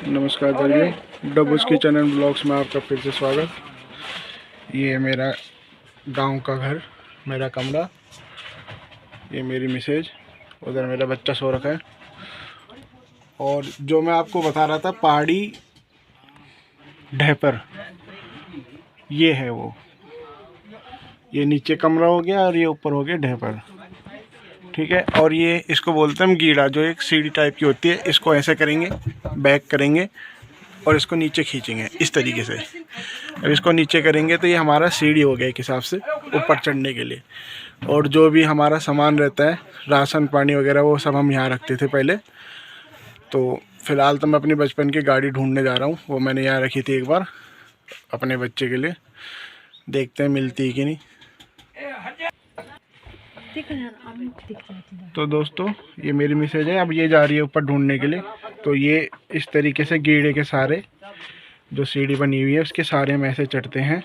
नमस्कार दर्शकों, डबूज की चैनल ब्लॉग्स में आपका फिर से स्वागत। ये है मेरा गांव का घर, मेरा कमरा, ये मेरी मिसेज, उधर मेरा बच्चा सो रखा है। और जो मैं आपको बता रहा था पहाड़ी ढेपर, ये है वो। ये नीचे कमरा हो गया और ये ऊपर हो गया ढेपर, ठीक है। और ये इसको बोलते हैं हम गीड़ा, जो एक सीढ़ी टाइप की होती है। इसको ऐसे करेंगे, बैक करेंगे और इसको नीचे खींचेंगे इस तरीके से। अब इसको नीचे करेंगे तो ये हमारा सीढ़ी हो गया एक हिसाब से ऊपर चढ़ने के लिए। और जो भी हमारा सामान रहता है, राशन पानी वगैरह, वो सब हम यहाँ रखते थे पहले। तो फ़िलहाल तो मैं अपनी बचपन की गाड़ी ढूंढने जा रहा हूँ। वो मैंने यहाँ रखी थी एक बार अपने बच्चे के लिए, देखते हैं मिलती है कि नहीं। तो दोस्तों, ये मेरी मिसेज है, अब ये जा रही है ऊपर ढूंढने के लिए। तो ये इस तरीके से गीड़े के सारे जो सीढ़ी बनी हुई है उसके सारे हम ऐसे चढ़ते हैं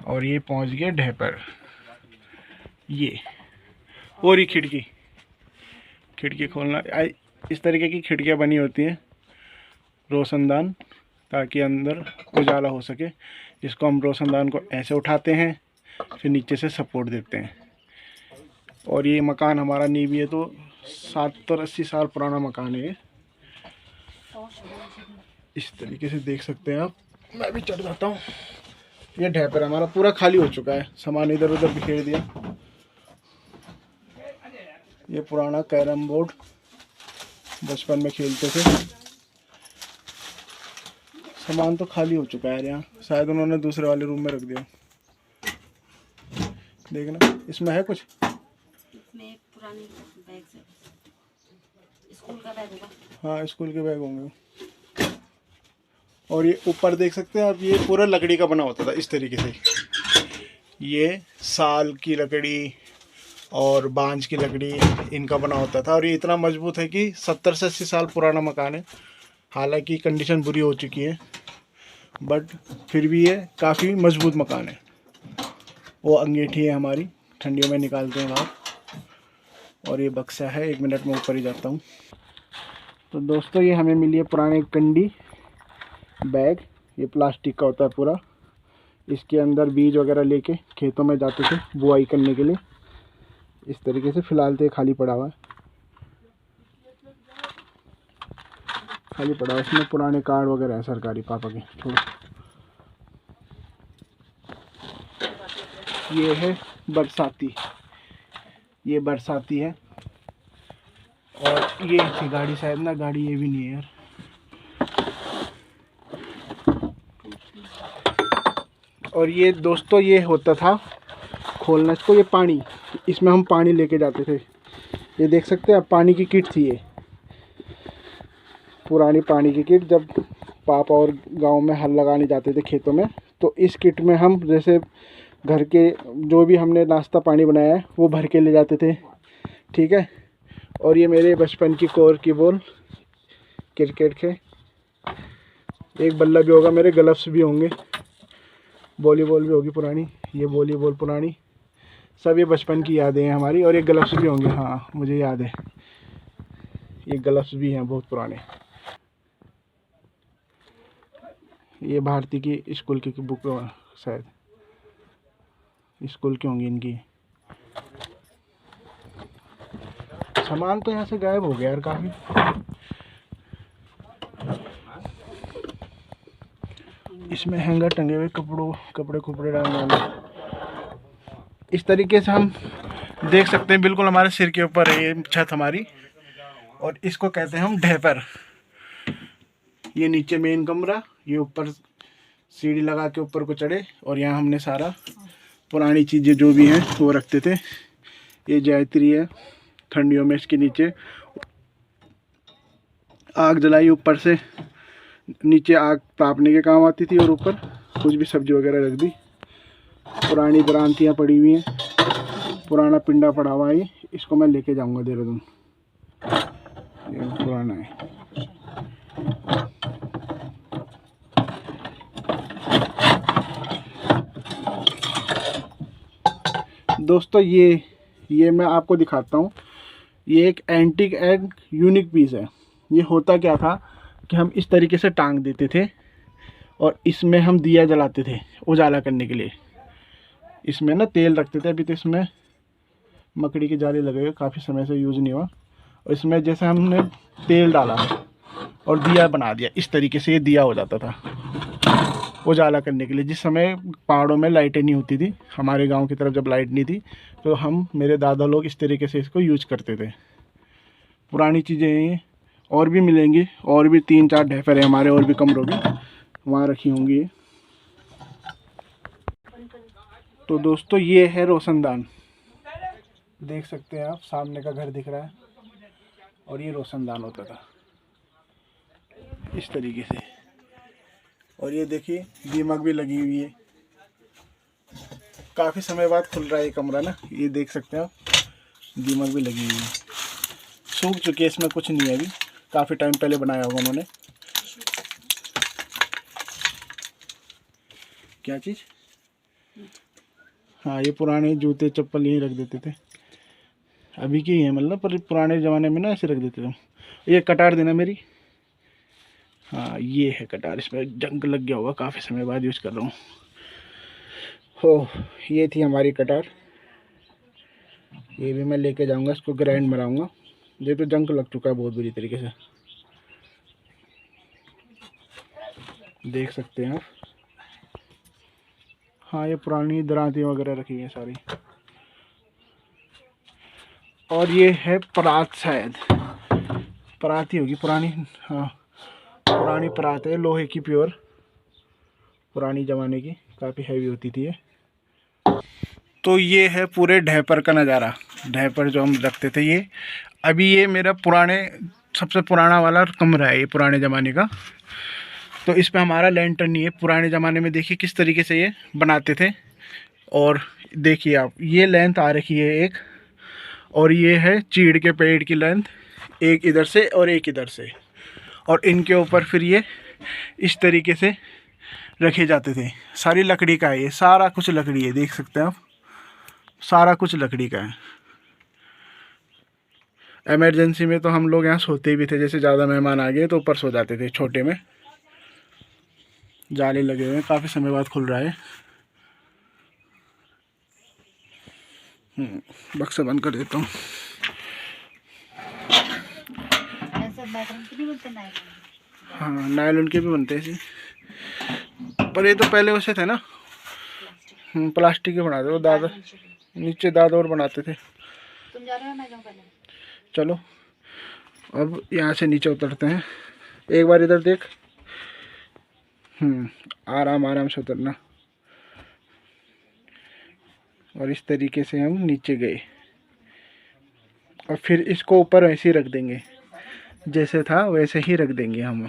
और ये पहुंच गए ढेपर। ये और ही खिड़की खोलना, इस तरीके की खिड़कियां बनी होती हैं रोशनदान, ताकि अंदर उजाला हो सके। इसको हम रोशनदान को ऐसे उठाते हैं, फिर नीचे से सपोर्ट देते हैं। और ये मकान हमारा नींव है, तो 70-80 साल पुराना मकान है। इस तरीके से देख सकते हैं आप। मैं भी चढ़ जाता हूँ। ये ढेपर हमारा पूरा खाली हो चुका है, सामान इधर उधर बिखेर दिया। ये पुराना कैरम बोर्ड, बचपन में खेलते थे। सामान तो खाली हो चुका है यहाँ, शायद उन्होंने दूसरे वाले रूम में रख दिया। देखना, इसमें है कुछ। इसमें एक पुरानी बैग है, स्कूल का बैग होगा। हाँ, स्कूल के बैग होंगे। और ये ऊपर देख सकते हैं आप, ये पूरा लकड़ी का बना होता था इस तरीके से। ये साल की लकड़ी और बांज की लकड़ी, इनका बना होता था। और ये इतना मजबूत है कि 70 से 80 साल पुराना मकान है। हालांकि कंडीशन बुरी हो चुकी है, बट फिर भी ये काफ़ी मजबूत मकान है। वो अंगीठी है हमारी, ठंडियों में निकालते हैं बाहर। और ये बक्सा है, 1 मिनट में ऊपर ही जाता हूँ। तो दोस्तों, ये हमें मिली है पुरानी कंडी बैग। ये प्लास्टिक का होता है पूरा। इसके अंदर बीज वगैरह लेके खेतों में जाते थे बुआई करने के लिए। इस तरीके से फ़िलहाल तो ये खाली पड़ा हुआ है, खाली पड़ा है। इसमें पुराने कार्ड वगैरह है सरकारी, पापा के छोड़ो। ये है बरसाती, ये बरसाती है। और ये थी गाड़ी, शायद ना गाड़ी ये भी नहीं है यार। और ये दोस्तों, ये होता था खोलना इसको, ये पानी, इसमें हम पानी लेके जाते थे। ये देख सकते हैं आप, पानी की किट थी ये, पुरानी पानी की किट। जब पापा और गांव में हल लगाने जाते थे खेतों में, तो इस किट में हम जैसे घर के जो भी हमने नाश्ता पानी बनाया है वो भर के ले जाते थे, ठीक है। और ये मेरे बचपन की कोर की बॉल, क्रिकेट के एक बल्ला भी होगा, मेरे ग्लव्स भी होंगे, वॉलीबॉल भी होगी पुरानी, ये वॉलीबॉल पुरानी। सब ये बचपन की यादें हैं हमारी। और ये ग्लव्स भी होंगे, हाँ मुझे याद है, ये ग्लव्स भी हैं बहुत पुराने। ये भारती की स्कूल की बुक, शायद स्कूल की होंगी इनकी। सामान तो यहाँ से गायब हो गया यार काफ़ी। इसमें हैंगर टंगे हुए कपड़े डालने वाले। इस तरीके से हम देख सकते हैं, बिल्कुल हमारे सिर के ऊपर है ये छत हमारी। और इसको कहते हैं हम ढेपर। ये नीचे मेन कमरा, ये ऊपर सीढ़ी लगा के ऊपर को चढ़े। और यहाँ हमने सारा पुरानी चीज़ें जो भी हैं वो रखते थे। ये जायत्री है, ठंडियों में इसके नीचे आग जलाई ऊपर से, नीचे आग तापने के काम आती थी। और ऊपर कुछ भी सब्जी वगैरह रख दी। पुरानी दरांतियाँ पड़ी हुई हैं, पुराना पिंडा पड़ा हुआ है। इसको मैं लेके जाऊंगा देहरादून, ये पुराना है। दोस्तों, ये मैं आपको दिखाता हूँ। ये एक एंटीक एंड यूनिक पीस है। ये होता क्या था, कि हम इस तरीके से टांग देते थे और इसमें हम दिया जलाते थे उजाला करने के लिए। इसमें ना तेल रखते थे। अभी तो इसमें मकड़ी के जाले लगे हुए, काफ़ी समय से यूज़ नहीं हुआ। और इसमें जैसे हमने तेल डाला और दिया बना दिया, इस तरीके से ये दिया हो जाता था उजाला करने के लिए। जिस समय पहाड़ों में लाइटें नहीं होती थी, हमारे गांव की तरफ जब लाइट नहीं थी, तो हम मेरे दादा लोग इस तरीके से इसको यूज करते थे। पुरानी चीज़ें ये और भी मिलेंगी, और भी 3-4 ढेफर है हमारे और भी कमरों में, वहाँ रखी होंगी। तो दोस्तों ये है रोशनदान, देख सकते हैं आप, सामने का घर दिख रहा है और ये रोशनदान होता था इस तरीके से। और ये देखिए दीमक भी लगी हुई है, काफ़ी समय बाद खुल रहा है ये कमरा ना, ये देख सकते हैं आप, दीमक भी लगी हुई है। सूख चुकी है, इसमें कुछ नहीं है अभी, काफ़ी टाइम पहले बनाया होगा उन्होंने। क्या चीज़? हाँ, ये पुराने जूते चप्पल यहीं रख देते थे, अभी की है मतलब, पर पुराने ज़माने में ना ऐसे रख देते थे। ये कटार देना मेरी। हाँ ये है कटार, इसमें जंग लग गया होगा, काफ़ी समय बाद यूज़ कर रहा हूँ। हो, ये थी हमारी कटार, ये भी मैं लेके जाऊँगा, इसको ग्राइंड मराऊँगा। ये तो जंग लग चुका है बहुत बुरी तरीके से, देख सकते हैं आप। हाँ ये पुरानी दराती वगैरह रखी है सारी। और ये है परात, शायद परात ही होगी, पुरानी। हाँ पुरानी परात है, लोहे की, प्योर पुरानी ज़माने की, काफ़ी हैवी होती थी ये। तो ये है पूरे ढेपर का नज़ारा, ढेपर जो हम रखते थे ये। अभी ये मेरा पुराने, सबसे पुराना वाला कमरा है ये, पुराने ज़माने का। तो इस पे हमारा लैंटर्न नहीं है। पुराने ज़माने में देखिए किस तरीके से ये बनाते थे। और देखिए आप, ये लेंथ आ रखी है एक, और ये है चीड़ के पेड़ की लेंथ, एक इधर से और एक इधर से। और इनके ऊपर फिर ये इस तरीके से रखे जाते थे। सारी लकड़ी का है ये, सारा कुछ लकड़ी है, देख सकते हैं आप, सारा कुछ लकड़ी का है। इमरजेंसी में तो हम लोग यहाँ सोते भी थे, जैसे ज़्यादा मेहमान आ गए तो ऊपर सो जाते थे छोटे में। जाले लगे हुए हैं, काफ़ी समय बाद खुल रहा है। बक्सा बंद कर देता हूँ। हाँ नायलॉन के भी बनते हैं ऐसे, पर ये तो पहले वैसे थे ना, प्लास्टिक के बनाते वो दादा, नीचे दादा और बनाते थे। तुम जा रहे हो, मैं जाऊँ पहले? चलो अब यहाँ से नीचे उतरते हैं, एक बार इधर देख। आराम आराम से उतरना। और इस तरीके से हम नीचे गए, और फिर इसको ऊपर वैसे ही रख देंगे, जैसे था वैसे ही रख देंगे हम।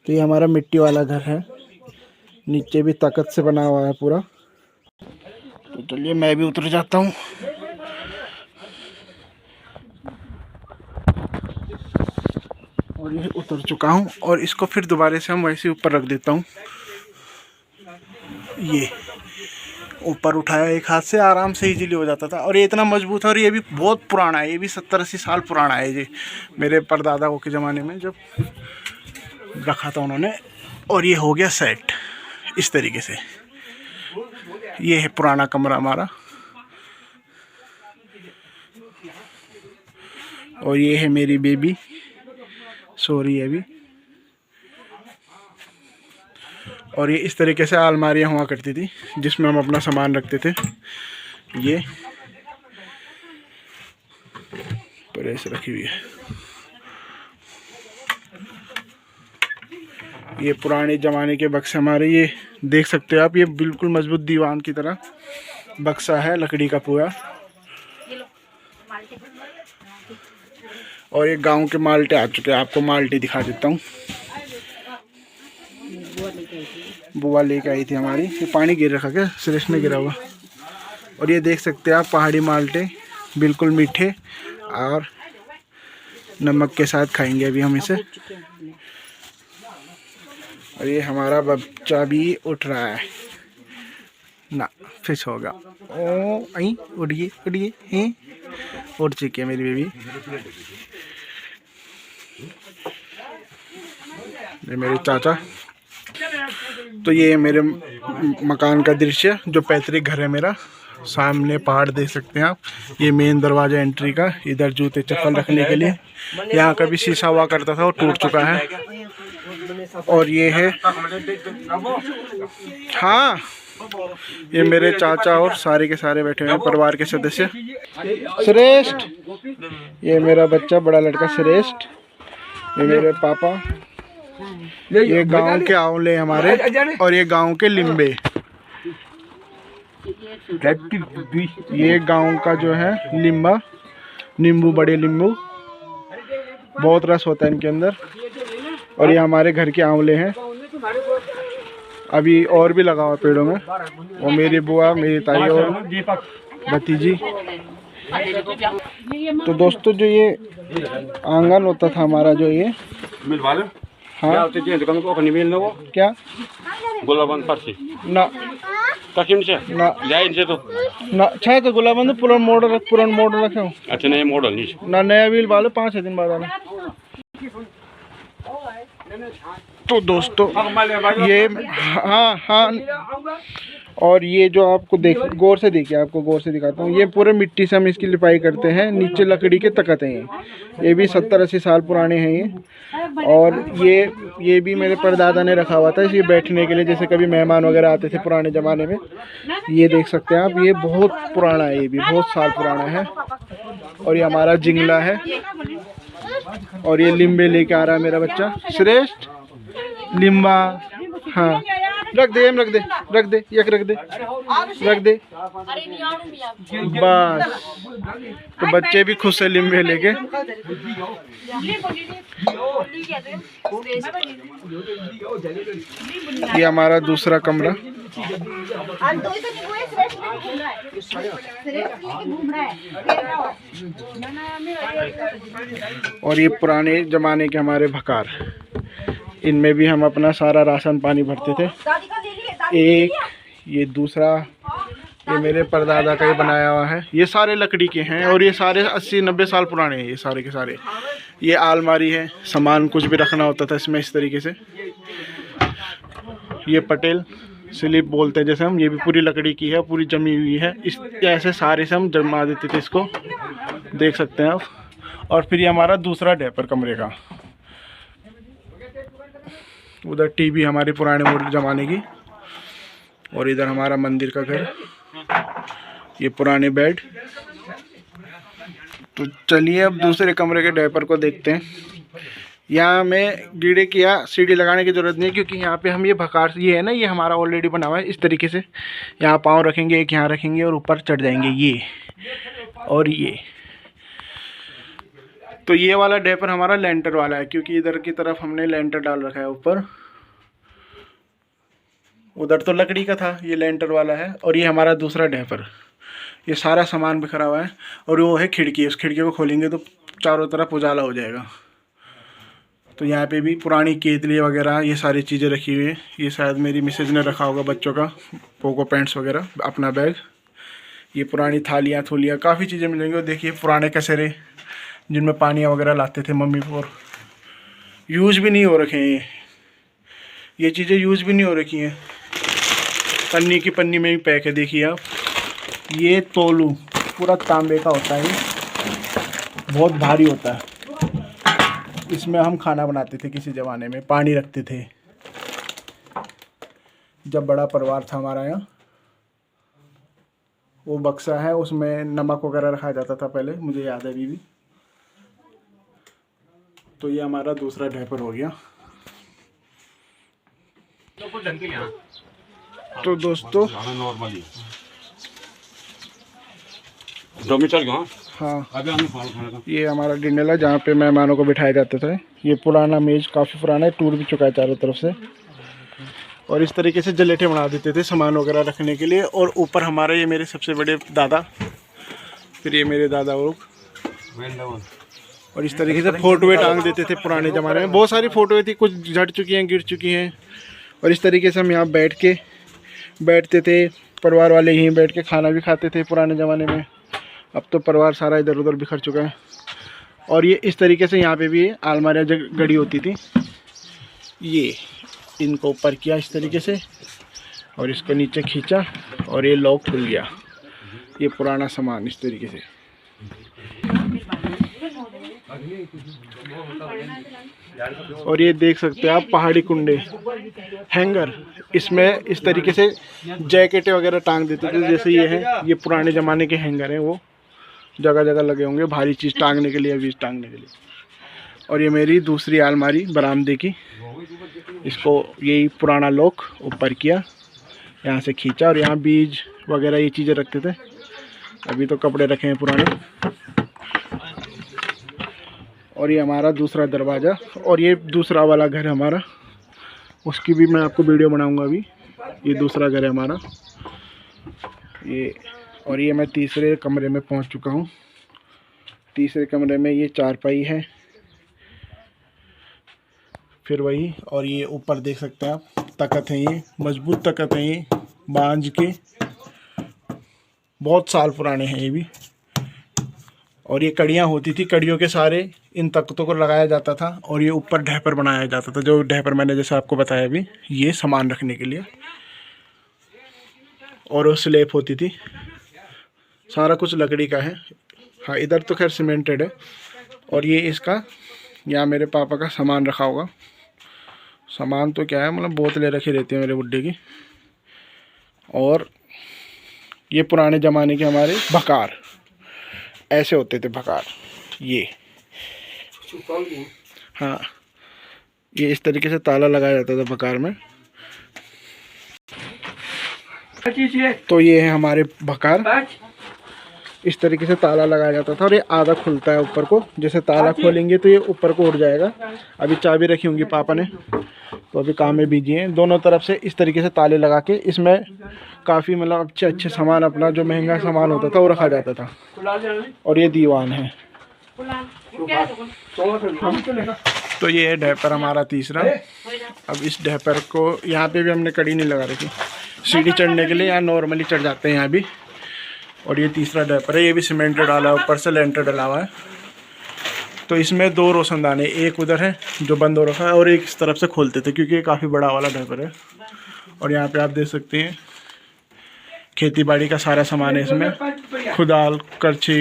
तो ये हमारा मिट्टी वाला घर है, नीचे भी ताकत से बना हुआ है पूरा। तो चलिए मैं भी उतर जाता हूँ। और ये उतर चुका हूँ, और इसको फिर दोबारा से हम वैसे ऊपर रख देता हूँ। ये ऊपर उठाया एक हाथ से, आराम से इजीली हो जाता था। और ये इतना मजबूत है, और ये भी बहुत पुराना है, ये भी 70-80 साल पुराना है ये, मेरे परदादा के ज़माने में जब रखा था उन्होंने। और ये हो गया सेट इस तरीके से। ये है पुराना कमरा हमारा, और ये है मेरी बेबी, सो रही है अभी। और ये इस तरीके से अलमारियाँ हुआ करती थी जिसमें हम अपना सामान रखते थे। ये प्रेस रखी हुई है। ये पुराने ज़माने के बक्से हमारे, ये देख सकते हो आप, ये बिल्कुल मजबूत दीवान की तरह बक्सा है, लकड़ी का पूरा। और ये गांव के माल्टे आ चुके हैं, आपको माल्टे दिखा देता हूँ। बुआ लेके आई थी हमारी। ये पानी गिर रखा, क्या सुरेश ने गिरा हुआ। और ये देख सकते हैं आप, पहाड़ी माल्टे बिल्कुल मीठे, और नमक के साथ खाएंगे अभी हम इसे। और ये हमारा बच्चा भी उठ रहा है ना, फिश होगा। ओ आई उड़िए उड़िए हैं। उठ चुकी है मेरी बेबी। ये मेरे चाचा। तो ये मेरे मकान का दृश्य, जो पैतृक घर है मेरा। सामने पहाड़ देख सकते हैं आप। ये मेन दरवाजा एंट्री का, इधर जूते चप्पल रखने के लिए। यहाँ का भी शीशा हुआ करता था और टूट चुका है। और ये है, हाँ, ये मेरे चाचा और सारे के सारे बैठे हुए हैं परिवार के सदस्य। श्रेष्ठ, ये मेरा बच्चा बड़ा लड़का श्रेष्ठ। ये मेरे पापा। ये गांव के आंवले हमारे, और ये गांव के लिम्बे। ये गांव का जो है लिम्बा, नींबू, बड़े नींबू, बहुत रस होता है इनके अंदर। और ये हमारे घर के आंवले हैं। अभी और भी लगा हुआ पेड़ों में। और मेरी बुआ, मेरी ताई और भतीजी। तो दोस्तों, जो ये आंगन होता था हमारा, जो ये, हाँ क्या ना ना अच्छा तो गुलाबंद पुरान मॉडल रखे हो। अच्छा, नया मॉडल नहीं ना, नया व्हील वाले 5 दिन बाद आना। तो दोस्तों, ये, हाँ हाँ, और ये जो आपको गौर से देखिए, आपको गौर से दिखाता हूँ। ये पूरे मिट्टी से हम इसकी लिपाई करते हैं। नीचे लकड़ी के तख्त हैं ये भी 70-80 साल पुराने हैं ये। और ये भी मेरे परदादा ने रखा हुआ था इसे बैठने के लिए, जैसे कभी मेहमान वगैरह आते थे पुराने ज़माने में। ये देख सकते हैं आप, ये बहुत पुराना है, ये भी बहुत साल पुराना है। और ये हमारा जिंगला है। और ये लिम्बे लेके आ रहा है मेरा बच्चा श्रेष्ठ। लिम्बा, हाँ, रख दे, रख दे, रख दे, एक रख दे, रख दे, बस। तो बच्चे भी खुश है लिम्बे लेके। ये हमारा दूसरा कमरा। और ये पुराने जमाने के हमारे भकार, इनमें भी हम अपना सारा राशन पानी भरते थे। एक ये दूसरा, ये मेरे परदादा का ही बनाया हुआ है। ये सारे लकड़ी के हैं और ये सारे 80-90 साल पुराने हैं, ये सारे के सारे। ये आलमारी है, सामान कुछ भी रखना होता था इसमें इस तरीके से। ये पटेल स्लिप बोलते हैं जैसे हम, ये भी पूरी लकड़ी की है, पूरी जमी हुई है। इस ऐसे सारे से हम जमा देते थे इसको, देख सकते हैं आप। और फिर ये हमारा दूसरा डायपर कमरे का। उधर टीवी हमारी पुराने मॉडल ज़माने की। और इधर हमारा मंदिर का घर। ये पुराने बेड। तो चलिए अब दूसरे कमरे के डायपर को देखते हैं। यहाँ में गीड़े की या सीढ़ी लगाने की ज़रूरत नहीं है, क्योंकि यहाँ पे हम ये भकार, ये है ना, ये हमारा ऑलरेडी बना हुआ है इस तरीके से। यहाँ पाँव रखेंगे, एक यहाँ रखेंगे और ऊपर चढ़ जाएंगे ये और ये। तो ये वाला डायपर हमारा लेंटर वाला है, क्योंकि इधर की तरफ हमने लेंटर डाल रखा है ऊपर। उधर तो लकड़ी का था, ये लेंटर वाला है। और ये हमारा दूसरा डायपर। ये सारा सामान बिखरा हुआ है। और वो है खिड़की, उस खिड़की को खोलेंगे तो चारों तरफ उजाला हो जाएगा। तो यहाँ पे भी पुरानी केतली वगैरह ये सारी चीज़ें रखी हुई है। ये शायद मेरी मिसेज ने रखा होगा बच्चों का, पोको पैंट्स वगैरह, अपना बैग। ये पुरानी थालियाँ थूलियाँ, काफ़ी चीज़ें मिलेंगी। और देखिए पुराने कसेरे, जिनमें पानियाँ वगैरह लाते थे मम्मी, और यूज़ भी नहीं हो रखे हैं ये चीज़ें यूज़ भी नहीं हो रखी हैं। पन्नी की पन्नी में ही पैक है, देखिए आप। ये तोलू पूरा तांबे का होता है, बहुत भारी होता है। इसमें हम खाना बनाते थे किसी ज़माने में, पानी रखते थे जब बड़ा परिवार था हमारा यहाँ। वो बक्सा है, उसमें नमक वगैरह रखा जाता था पहले, मुझे याद है अभी भी। तो ये हमारा दूसरा डायपर हो गया। तो दोस्तों, हाँ, ये हमारा डिनर है जहाँ पे मेहमानों को बिठाए जाते थे। ये पुराना मेज काफ़ी पुराना है, टूट भी चुका है चारों तरफ से। और इस तरीके से जलेटे बना देते थे सामान वगैरह रखने के लिए। और ऊपर हमारे ये मेरे सबसे बड़े दादा, फिर ये मेरे दादा लोग। और इस तरीके से फोटोएं टांग देते थे पुराने ज़माने में। बहुत सारी फ़ोटोएं थी, कुछ झट चुकी हैं, गिर चुकी हैं। और इस तरीके से हम यहाँ बैठते थे, परिवार वाले यहीं बैठ के खाना भी खाते थे पुराने ज़माने में। अब तो परिवार सारा इधर उधर बिखर चुका है। और ये इस तरीके से यहाँ पे भी अलमारियाँ गड़ी होती थी। ये इनको ऊपर किया इस तरीके से और इसको नीचे खींचा और ये लॉक खुल गया। ये पुराना सामान इस तरीके से। और ये देख सकते हैं आप पहाड़ी कुंडे, हैंगर, इसमें इस तरीके से जैकेटें वगैरह टांग देते थे। जैसे ये है, ये पुराने ज़माने के हैंगर हैं, वो जगह जगह लगे होंगे भारी चीज़ टांगने के लिए, बीज टांगने के लिए। और ये मेरी दूसरी अलमारी बरामदे की, इसको यही पुराना लॉक ऊपर किया, यहाँ से खींचा और यहाँ बीज वगैरह ये चीज़ें रखते थे। अभी तो कपड़े रखे हैं पुराने। और ये हमारा दूसरा दरवाज़ा और ये दूसरा वाला घर है हमारा, उसकी भी मैं आपको वीडियो बनाऊंगा अभी। ये दूसरा घर है हमारा ये। और ये मैं तीसरे कमरे में पहुंच चुका हूं। तीसरे कमरे में ये चारपाई है, फिर वही। और ये ऊपर देख सकते हैं आप, तख्त हैं, ये मजबूत तख्त हैं, ये बांझ के बहुत साल पुराने हैं ये भी। और ये कड़ियाँ होती थी, कड़ियों के सारे इन तख्तों को लगाया जाता था और ये ऊपर ढहपर बनाया जाता था। जो ढहपर मैंने जैसे आपको बताया अभी, ये सामान रखने के लिए। और वो स्लेब होती थी, सारा कुछ लकड़ी का है। हाँ, इधर तो खैर सीमेंटेड है। और ये इसका, यहाँ मेरे पापा का सामान रखा होगा। सामान तो क्या है, मतलब बोतलें रखी रहती हैं मेरे बुड्ढे की। और ये पुराने ज़माने के हमारे भकार, ऐसे होते थे भकार ये। हाँ, ये इस तरीके से ताला लगाया जाता था भकार में। तो ये है हमारे भकार, इस तरीके से ताला लगाया जाता था और ये आधा खुलता है ऊपर को। जैसे ताला खोलेंगे तो ये ऊपर को उड़ जाएगा। अभी चाबी रखी होंगी पापा ने, तो अभी काम में बिजी हैं। दोनों तरफ से इस तरीके से ताले लगा के इसमें काफ़ी मतलब अच्छे अच्छे सामान, अपना जो महंगा सामान होता था वो रखा जाता था। और ये दीवान है। तो ये है ढहपर हमारा तीसरा। अब इस ढहपर को यहाँ पे भी हमने कड़ी नहीं लगा रखी, सीढ़ी चढ़ने के लिए यहाँ नॉर्मली चढ़ जाते हैं यहाँ भी। और ये तीसरा ढहपर है, ये भी सीमेंटेड डाला है, ऊपर से लेंटर डला हुआ है। तो इसमें दो रोशनदान है, एक उधर है जो बंद हो रखा है और एक इस तरफ से खोलते थे, क्योंकि ये काफ़ी बड़ा वाला ढहपर है। और यहाँ पे आप देख सकते हैं खेती बाड़ी का सारा सामान है इसमें, खुदाल, करछी,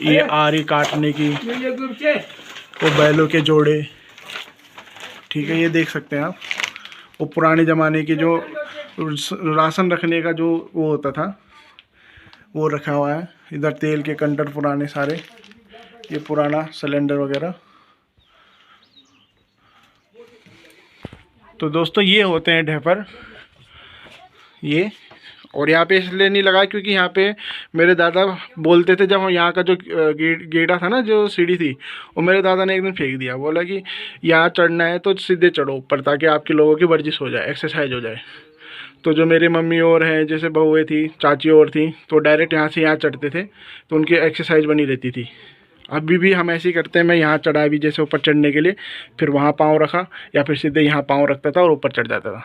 ये आरी काटने की, वो बैलों के जोड़े, ठीक है। ये देख सकते हैं आप, वो पुराने ज़माने की जो राशन रखने का जो वो होता था, वो रखा हुआ है। इधर तेल के कंटर पुराने सारे, ये पुराना सिलेंडर वगैरह। तो दोस्तों ये होते हैं ढहपर ये। और यहाँ पे इसलिए नहीं लगा क्योंकि यहाँ पे मेरे दादा बोलते थे, जब यहाँ का जो गेड़ा था ना, जो सीढ़ी थी, वो मेरे दादा ने एक दिन फेंक दिया। बोला कि यहाँ चढ़ना है तो सीधे चढ़ो ऊपर, ताकि आपके लोगों की वर्जिश हो जाए, एक्सरसाइज हो जाए। तो जो मेरी मम्मी और हैं, जैसे बहुएँ थी, चाची और थी, तो डायरेक्ट यहाँ से यहाँ चढ़ते थे, तो उनकी एक्सरसाइज बनी रहती थी। अभी भी हम ऐसे ही करते हैं। मैं यहाँ चढ़ा भी जैसे ऊपर चढ़ने के लिए, फिर वहाँ पाँव रखा या फिर सीधे यहाँ पाँव रखता था और ऊपर चढ़ जाता था।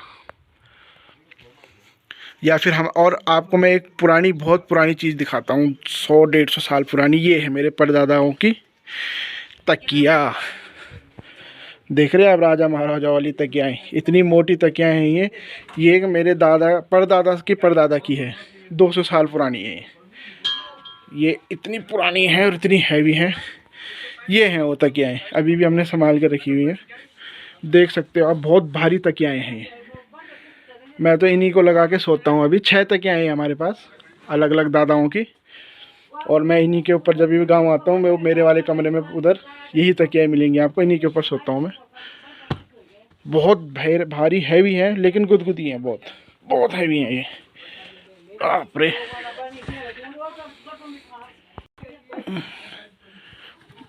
या फिर हम, और आपको मैं एक पुरानी, बहुत पुरानी चीज़ दिखाता हूँ, 100-150 साल पुरानी। ये है मेरे परदादाओं की तकिया। देख रहे हैं आप, राजा महाराजा वाली तकियाएँ, इतनी मोटी तकियाँ हैं ये मेरे दादा परदादा की परदादा की है, 200 साल पुरानी है ये। इतनी पुरानी है और इतनी हैवी है। ये हैं वो तकियाएँ, अभी भी हमने संभाल के रखी हुई हैं। देख सकते हो आप, बहुत भारी तकियाएँ हैं। मैं तो इन्हीं को लगा के सोता हूँ। अभी 6 तकियाएँ हैं हमारे पास, अलग अलग दादाओं की। और मैं इन्हीं के ऊपर जब भी गांव आता हूँ, मैं मेरे वाले कमरे में उधर यही तकियाएँ मिलेंगी आपको, इन्हीं के ऊपर सोता हूँ मैं। बहुत भारी हैवी है, लेकिन गुदगुदी हैं, बहुत हैवी हैं ये। बाप रे,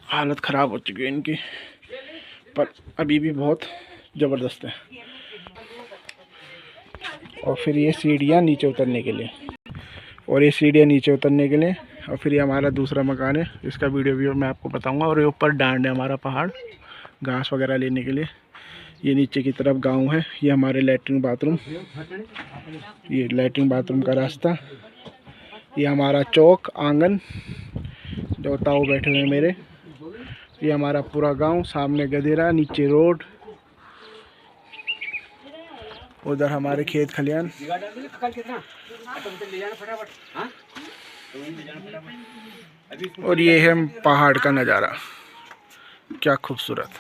हालत ख़राब हो चुकी है इनकी, पर अभी भी बहुत ज़बरदस्त है। और फिर ये सीढ़ियाँ नीचे उतरने के लिए, और ये सीढ़ियाँ नीचे उतरने के लिए। और फिर ये हमारा दूसरा मकान है, इसका वीडियो भी मैं आपको बताऊंगा। और ये ऊपर डांड है हमारा, पहाड़, घास वगैरह लेने के लिए। ये नीचे की तरफ गांव है। ये हमारे लैट्रिन बाथरूम, ये लैट्रिन बाथरूम का रास्ता। ये हमारा चौक आंगन, जो ताऊ बैठे हुए हैं मेरे। ये हमारा पूरा गांव, सामने गदेरा, नीचे रोड, उधर हमारे खेत खलियान। और ये है पहाड़ का नज़ारा, क्या खूबसूरत।